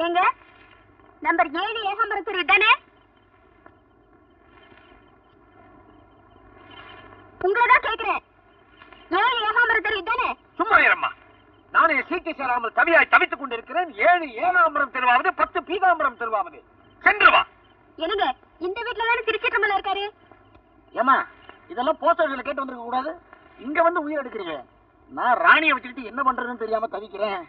ஏங்க நம்பர் 7 ஏகாம்பரம் தெரு தானே? உங்களதான் கேக்குறேன். 7 ஏகாம்பரம் தெரு தானே? சும்மா இரும்மா. நானே சீட்டு சேராமல் தவியாய் தவித்துக் கொண்டிருக்கிறேன். 7 ஏகாம்பரம் தெருவாவது 10 பீதாம்பரம் தெருவாவது. சென்று வா. என்னங்க இந்த வீட்டுல தானே திருச்சிற்றம்பலம் இருக்காரு? ஏமா இதெல்லாம் போஸ்டர்ல கேட்டு வந்திருக்க கூடாது. இங்க வந்து உயிர் எடுக்கிறீங்க. நான் ராணியை வச்சுக்கிட்டு என்ன பண்றதுன்னு தெரியாம தவிக்கிறேன்.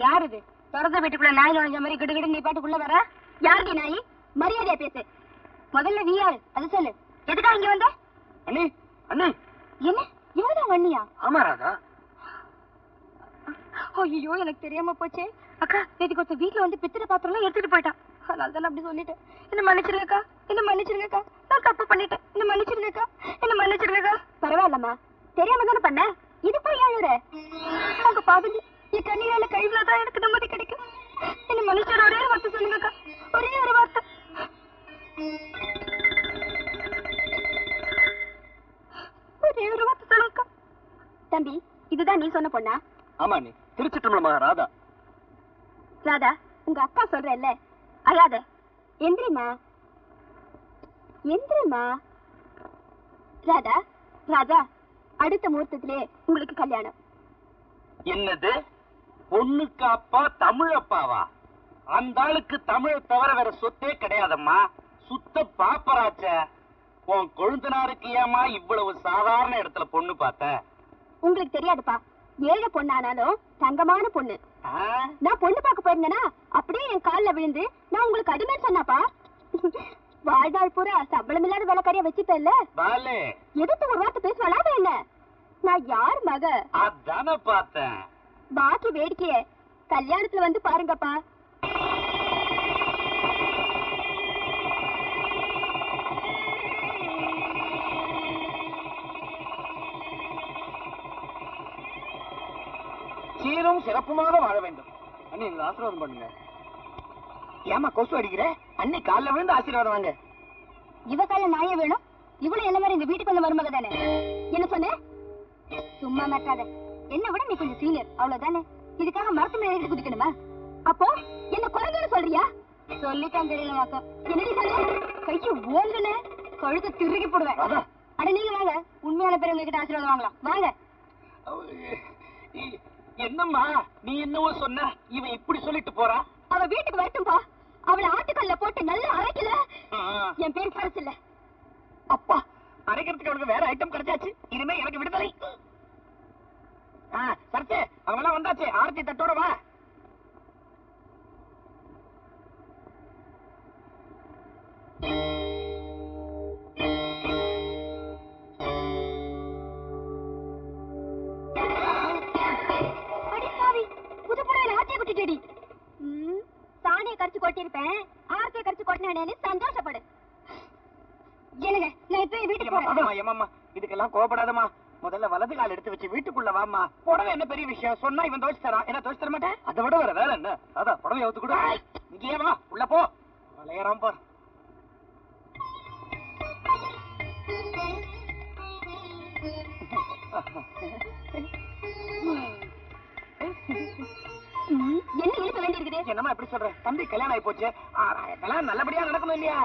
யார் இது? திறந்த வீட்டுக்குள்ள நாய் நுழைஞ்ச மாதிரி கிடுகிடு நீ பாட்டுக்குள்ள வர? யாருடி நாய்? மரியாதையா பேசு. முதல்ல நீ யாரு அது சொல்லு. எதுக்காக இங்க வந்த? அண்ணி அண்ணி. என்ன இவதான் வண்ணியா? ஆமா ராதா. ஐயோ எனக்கு தெரியாம போச்சே. அக்கா நேற்றுக்கு ஒருத்தர் வீட்டுல வந்து பித்திர பாத்திரம் எடுத்துட்டு போயிட்டான். அதனால தான் அப்படி சொல்லிட்டேன். என்ன மன்னிச்சிருங்கக்கா, என்ன மன்னிச்சிருங்கக்கா. நான் தப்பு பண்ணிட்டேன். என்ன மன்னிச்சிருங்கக்கா, என்ன மன்னிச்சிருங்கக்கா. பரவாயில்லம்மா, தெரியாம தானே பண்ண. இது போய் அழுற. உங்க பாவம் என் கண்ணீரால கழிவுலதான் எனக்கு நிம்மதி கிடைக்கும். என்ன மன்னிச்சிட ஒரே வார்த்தை சொல்லுங்கக்கா, ஒரே ஒரு வார்த்தை. ஒரே ஒரு வார்த்தை சொல்லுங்கக்கா. தம்பி இதுதான் நீ சொன்ன பொண்ணா? ஆமா நீ திருச்சிற்றம்பலமா ராதா. ராதா உங்க அக்கா சொல்றல்ல, அழாத. எந்திரிமா எந்திரிமா. ராதா ராஜா அடுத்த முகூர்த்தத்திலே உங்களுக்கு கல்யாணம். என்னது? பொண்ணுக்கு அப்பா தமிழ் அப்பாவா? அந்த ஆளுக்கு தமிழ் தவிர வேற சொத்தே கிடையாதம்மா. சுத்த பாப்பராச்ச. உன் கொழுந்தனாருக்கு ஏமா இவ்வளவு சாதாரண இடத்துல பொண்ணு பார்த்த? உங்களுக்கு தெரியாதுப்பா, ஏழை பொண்ணானாலும் தங்கமான பொண்ணு. நான் பொண்ணு பார்க்க போயிருந்தேனா அப்படியே என் காலில் விழுந்து நான் உங்களுக்கு அடிமை சொன்னாப்பா. வாழ்நாள் பூரா சம்பளம் இல்லாத வேலைக்காரியா வச்சுட்டேன்ல. எதிர்த்து ஒரு வார்த்தை பேசுவாளா என்ன? நான் யார் மக? அதான பார்த்தேன். பாக்கி வேடிக்கைய கல்யாணத்துல வந்து பாருங்கப்பா. சீரும் சிறப்புமாக வாழ வேண்டும். அண்ணி எங்களை ஆசீர்வாதம் பண்ணுங்க. ஏமா கொசு அடிக்கிற? அண்ணி காலில் விழுந்து ஆசீர்வாதம் வாங்க. இவ கால நாயே வேணும். இவ்வளவு என்ன மாதிரி இந்த வீட்டுக்கு வந்து மருமக தானே. என்ன சொன்ன? சும்மா மாட்டாத. என்ன விட நீ கொஞ்சம் சீனியர் அவ்வளவுதானே. இதுக்காக மரத்து மேல எடுத்து குதிக்கணுமா? அப்போ என்ன குறைஞ்சு சொல்றியா? சொல்லிட்டான் தெரியல மாக்கம். என்னடி சொல்ல? கையை ஓங்குன கழுத்தை திருகி போடுவேன். அட நீங்க வாங்க, உண்மையான பேர் உங்ககிட்ட ஆசீர்வாதம் வாங்கலாம் வாங்க. என்னம்மா நீ என்னவோ சொன்ன? இவன் இப்படி சொல்லிட்டு போறா? அவ வீட்டுக்கு வரட்டும்பா. அவளை ஆட்டுக்கல்ல போட்டு நல்லா அரைக்கல. என் பேர் சரசு இல்ல. அப்பா அரைக்கிறதுக்கு அவனுக்கு வேற ஐட்டம் கிடைச்சாச்சு. இனிமே எனக்கு விடுதலை. சரசு அவங்க எல்லாம் வந்தாச்சு. ஆரத்தி தட்டோட வா. சாணியை கரைச்சு கொட்டிருப்பேன், ஆரத்தியை கரைச்சு கொட்டினேன்னு சந்தோஷப்படு. என்னங்க நான் இப்ப வீட்டுக்கு போறேன். இதுக்கெல்லாம் கோபப்படாதமா. முதல்ல வலது கால் எடுத்து வச்சு வீட்டுக்குள்ள வாமா. புடவை என்ன பெரிய விஷயம்? சொன்னா இவன் துவைச்சு தரான். என்ன துவைச்சு தர மாட்டேன்? அதை விட வேற வேலை என்ன? அதான் புடவை அவுத்து கூட. இங்கே வா, உள்ள போ. விளையாடாம போற. என்ன இழுக்க வேண்டியிருக்குது? என்னமா எப்படி சொல்ற? தம்பி கல்யாணம் ஆகி போச்சு. கல்யாணம் நல்லபடியா நடக்கணும் இல்லையா?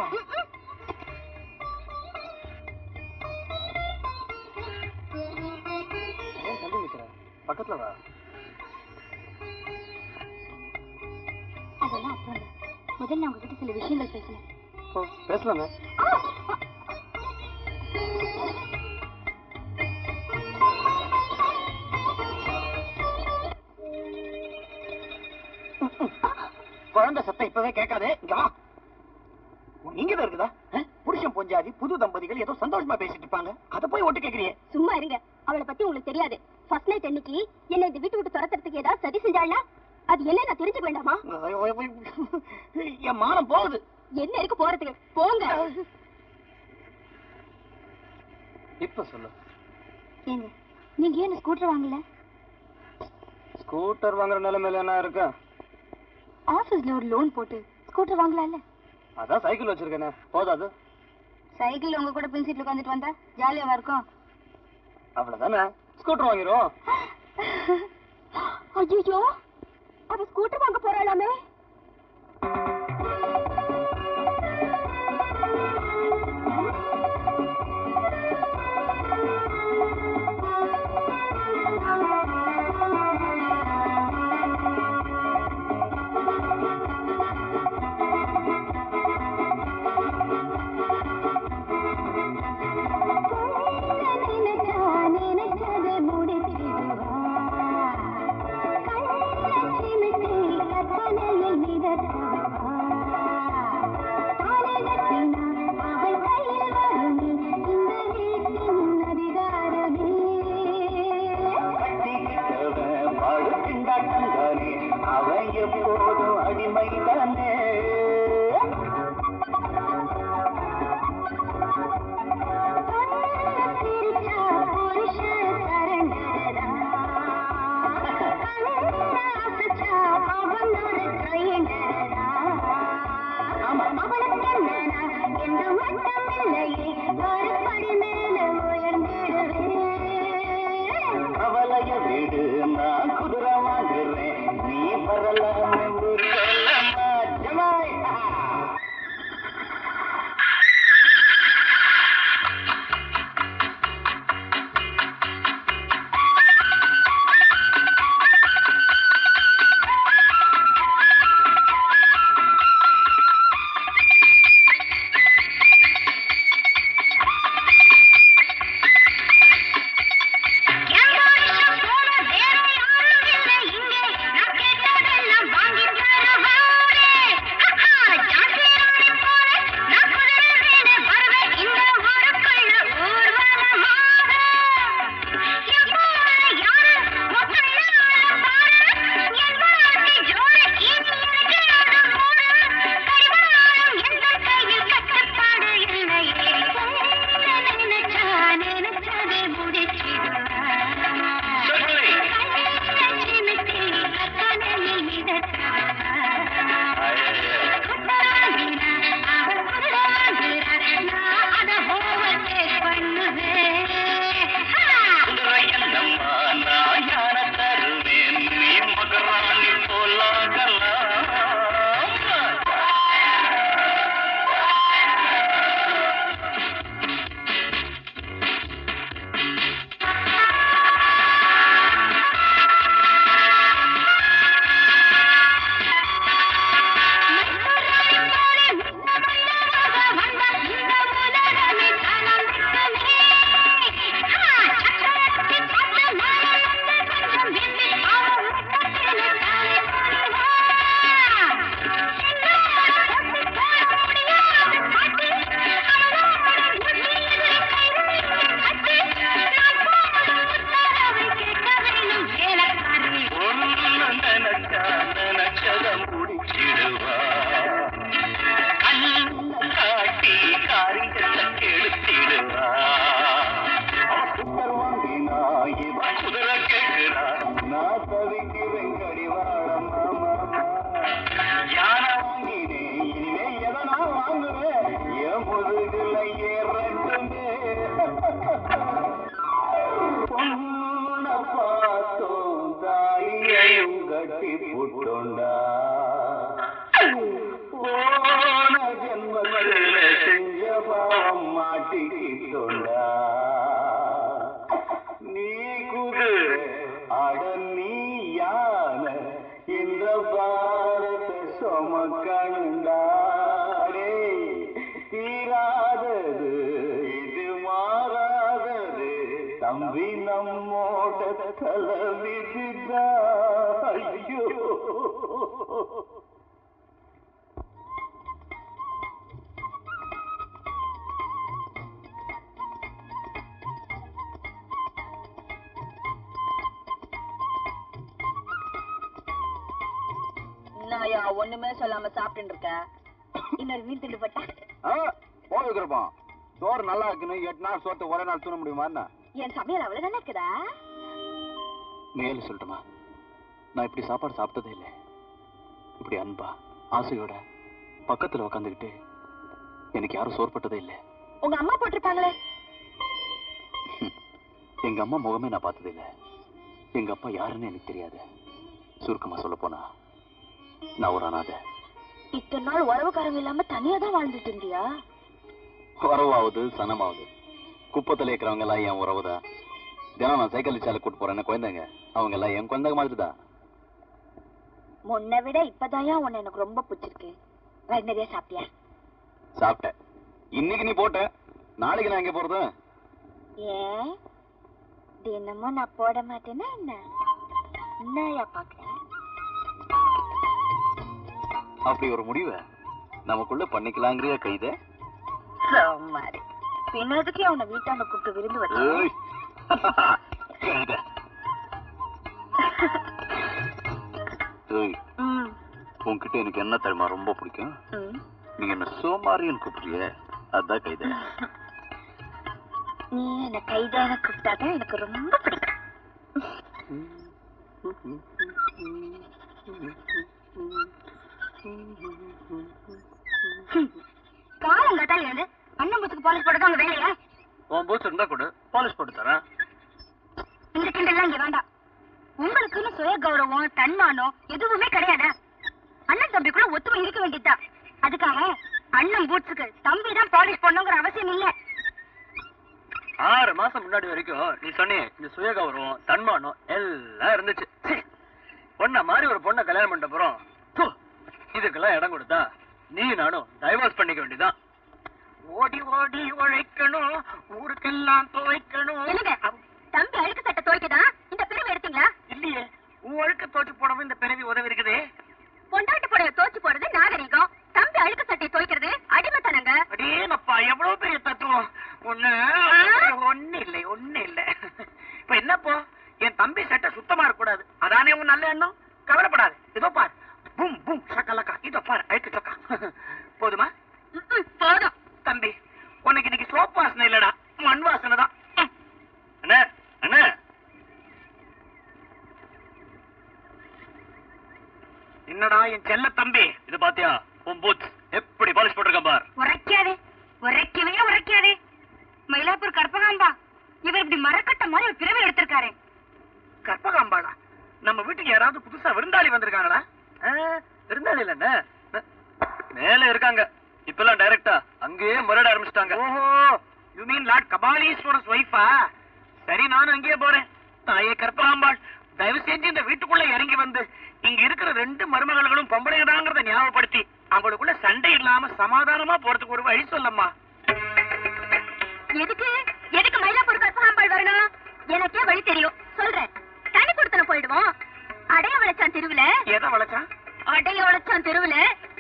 தம்பி நிக்கிற பக்கத்துல வா. அதெல்லாம் அப்புறம் முதல்ல உங்ககிட்ட சில விஷயங்கள் பேசணும். பேசலாங்க. குழந்தை சத்தம் இப்பவே கேட்காது. இங்க வா. நீங்க தான் இருக்குதா? புருஷன் பொஞ்சாதி புது தம்பதிகள் ஏதோ சந்தோஷமா பேசிட்டு இருப்பாங்க. அத போய் ஒட்டு கேக்குறீங்க. சும்மா இருங்க. அவளை பத்தி உங்களுக்கு தெரியாது. ஃபர்ஸ்ட் நைட் அன்னைக்கு என்ன இந்த வீட்டு விட்டு துரத்துறதுக்கு ஏதாவது சதி செஞ்சாளா? அது என்ன நான் தெரிஞ்சுக்க வேண்டாமா? என் மானம் போகுது. என்ன இருக்கு போறதுக்கு? போங்க. இப்ப சொல்லு. ஏங்க நீங்க ஏன் ஸ்கூட்டர் வாங்கல? ஸ்கூட்டர் வாங்குற நிலைமையில என்ன இருக்கு? ஆபீஸ்ல ஒரு லோன் போட்டு ஸ்கூட்டர் வாங்கலாம்ல. அதான் சைக்கிள் வச்சிருக்கேனே, போதாது? சைக்கிள் உங்க கூட பின் சீட்ல உட்காந்துட்டு வந்தா ஜாலியாவா இருக்கும்? அவ்வளவுதானே, ஸ்கூட்டர் வாங்கிரும். ஐயோ அவ ஸ்கூட்டர் வாங்க போறாளாமே. தம்பி நம்மோட தலைவிதிதா. ஐயோ என்னையா ஒண்ணுமே சொல்லாம சாப்பிட்டு இருக்க? இன்னொரு மீன் திண்டு போட்டா போயிருப்பா. சோறு நல்லா இருக்குன்னு 8 நாள் சோத்து ஒரே நாள் தூண முடியுமா? என் சமையல் அவ்வளவு நல்லா இருக்குதா? மேல சொல்லட்டுமா, நான் இப்படி சாப்பாடு சாப்பிட்டதே இல்லை. இப்படி அன்பா ஆசையோட பக்கத்துல உக்காந்துக்கிட்டு எனக்கு யாரும் சோர்பட்டதே இல்லை. உங்க அம்மா போட்டிருப்பாங்களே? எங்க அம்மா முகமே நான் பார்த்ததே இல்லை. எங்க அப்பா யாருன்னு எனக்கு தெரியாது. சுருக்கமா சொல்ல போனா நான் ஒரு அனாதை. இத்தனை நாள் உறவுக்காரங்க இல்லாம தனியா தான் வாழ்ந்துட்டு இருந்தியா? உறவாவது சனமாவது குப்பத்துல இருக்கிறவங்க எல்லாம் என் உறவுதான். தினம் நான் சைக்கிள் சாலை கூட்டு போறேன்னு குழந்தைங்க அவங்க எல்லாம் என் குழந்தைங்க மாதிரி தான். முன்ன விட இப்பதாயா உன்னை எனக்கு ரொம்ப பிடிச்சிருக்கு. வேற நிறைய சாப்பிட்டியா? சாப்பிட்டேன். இன்னைக்கு நீ போட்ட, நாளைக்கு நான் எங்க போறது? ஏன் தினமும் நான் போட மாட்டேன்னா என்ன? என்னயா பாக்குற? அப்படி ஒரு முடிவை நமக்குள்ள பண்ணிக்கலாங்கிறியா கைத? மாதிரி பின்னதுக்கே உன்னை வீட்டாண்ட கூப்பிட்டு விருந்து வச்சு உன்கிட்ட எனக்கு என்ன தெரியுமா ரொம்ப பிடிக்கும்? நீங்க என்ன சோமாரின்னு கூப்பிடுறிய, அதான் கைத. நீ என்ன கைதான கூப்பிட்டாதான் எனக்கு ரொம்ப பிடிக்கும். காலங்காத்தால இருந்து அண்ணன் பூத்துக்கு பாலிஷ் போட்டது உங்க வேலையா? உன் பூத்து இருந்தா கூட பாலிஷ் போட்டு தரேன். இந்த கிண்டெல்லாம் இங்க வேண்டாம். உங்களுக்குன்னு சுய கௌரவம் தன்மானம் எதுவுமே கிடையாதா? அண்ணன் தம்பிக்குள்ள ஒத்துமை இருக்க வேண்டியதுதான். அதுக்காக அண்ணன் பூட்ஸுக்கு தம்பி தான் பாலிஷ் பண்ணுங்கிற அவசியம் இல்ல. 6 மாசம் முன்னாடி வரைக்கும் நீ சொன்னே இந்த சுய கௌரவம் தன்மானம் எல்லாம் இருந்துச்சு. பொண்ண மாதிரி ஒரு பொண்ணை கல்யாணம் பண்ண போறோம். இதுக்கெல்லாம் இடம் கொடுத்தா நீ நானும் டைவர்ஸ் பண்ணிக்க வேண்டியதான். ஓடி ஓடி உழைக்கணும், ஊருக்கெல்லாம் துவைக்கணும். தம்பி அழுக்கு சட்டை துவைக்கதான் இந்த பிரிவு எடுத்தீங்களா? இல்லையே, உன் அழுக்க தோச்சு போடவும் இந்த பிறவி உதவி இருக்குதே. பொண்டாட்டு புடவை தோச்சு போறது நாகரிகம், தம்பி அழுக்கு சட்டை துவைக்கிறது அடிமைத்தனங்க. அடேங்கப்பா, எவ்வளவு பெரிய தத்துவம். ஒண்ணு இல்லை ஒண்ணு இல்ல. இப்ப என்னப்போ என் தம்பி சட்டை சுத்தமா இருக்கக்கூடாது, அதானே உன் நல்ல எண்ணம். கவலைப்படாது, இதோ பார், பூம் பூம் சக்கலக்கா, இதோ பார் அழுக்கு சொக்கா. போதுமா? போதும். தம்பி, உனக்கு இன்னைக்கு சோப்பு வாசனை இல்லடா, மண் வாசனை தான். அண்ணா அண்ணா, என்னடா என் செல்ல தம்பி, இது பாத்தியா உன் பூத் எப்படி பாலிஷ் போட்டிருக்கான் பார். உரைக்கவே மயிலாப்பூர் கற்பகாம்பா இவர் இப்படி மரக்கட்ட மாதிரி ஒரு பிறவை எடுத்திருக்காரு. கற்பகாம்பாளா? நம்ம வீட்டுக்கு யாராவது புதுசா விருந்தாளி வந்திருக்காங்களா? விருந்தாளி இல்ல, மேல இருக்காங்க. இப்பெல்லாம் டைரக்டா அங்கேயே முறையிட ஆரம்பிச்சிட்டாங்க. ஓஹோ, யூ மீன் லார்ட் கபாலீஸ்வரஸ் வைஃபா? சரி, நானும் அங்கேயே போறேன். தாயே கற்பகாம்பாள், தயவு செஞ்சு இந்த வீட்டுக்குள்ள இறங்கி வந்து இங்க இருக்கிற 2 மருமகளும் பொம்பளைதாங்கிறத ஞாபகப்படுத்தி அவங்களுக்குள்ள சண்டை இல்லாம சமாதானமா போறதுக்கு ஒரு வழி சொல்லம்மா. எதுக்கு மயிலாப்பூர் கற்பகாம்பாள் வரணும்? எனக்கே வழி தெரியும், சொல்றேன். தனி கொடுத்தன போயிடுவோம். அடைய வளச்சான் தெருவுல. எதை வளச்சான்? அடைய வளச்சான் தெருவுல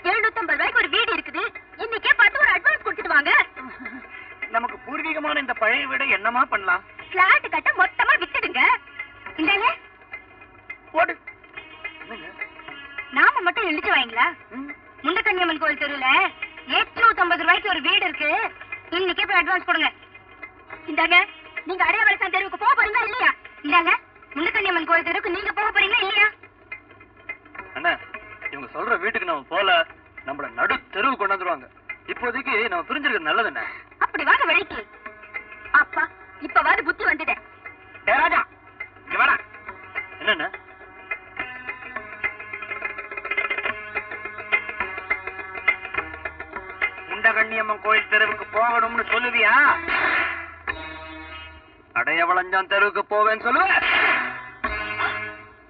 750 ரூபாய்க்கு ஒரு வீடு இருக்குது. இன்னைக்கே பார்த்து ஒரு அட்வான்ஸ் கொடுத்துட்டு வாங்க. நமக்கு பூர்வீகமான இந்த பழைய வீடு என்னமா பண்ணலாம்? பிளாட் கட்ட மொத்தமா வித்துடுங்க. இந்தாங்க போடு. நாம மட்டும் எழுதி வாங்களா? முண்டக்கன்னியம்மன் கோயில் தெருவுல 850 ரூபாய்க்கு ஒரு வீடு இருக்கு. இன்னைக்கே போய் அட்வான்ஸ் கொடுங்க. இந்தாங்க, நீங்க அடைய வளச்சான் தெருவுக்கு போக போறீங்களா இல்லையா? இந்தாங்க, முண்டக்கன்னியம்மன் கோயில் தெருவுக்கு நீங்க போக போறீங்களா இல்லையா? அண்ணா, இவங்க சொல்ற வீட்டுக்கு நம்ம போல நம்மள நடு தெருவு கொண்டாந்துருவாங்க. இப்போதைக்கு நம்ம பிரிஞ்சிருக்கிறது நல்லதுண்ணே. அப்படி வாங்க வழிக்கு. அப்பா, இப்பவாது புத்தி வந்துட்டேன். ராஜா, இங்க வாடா. என்னண்ணா? முண்டகண்ணியம்மன் கோயில் தெருவுக்கு போகணும்னு சொல்லுவியா? அடைய வளஞ்சான் தெருவுக்கு போவேன்னு சொல்லுவேன்.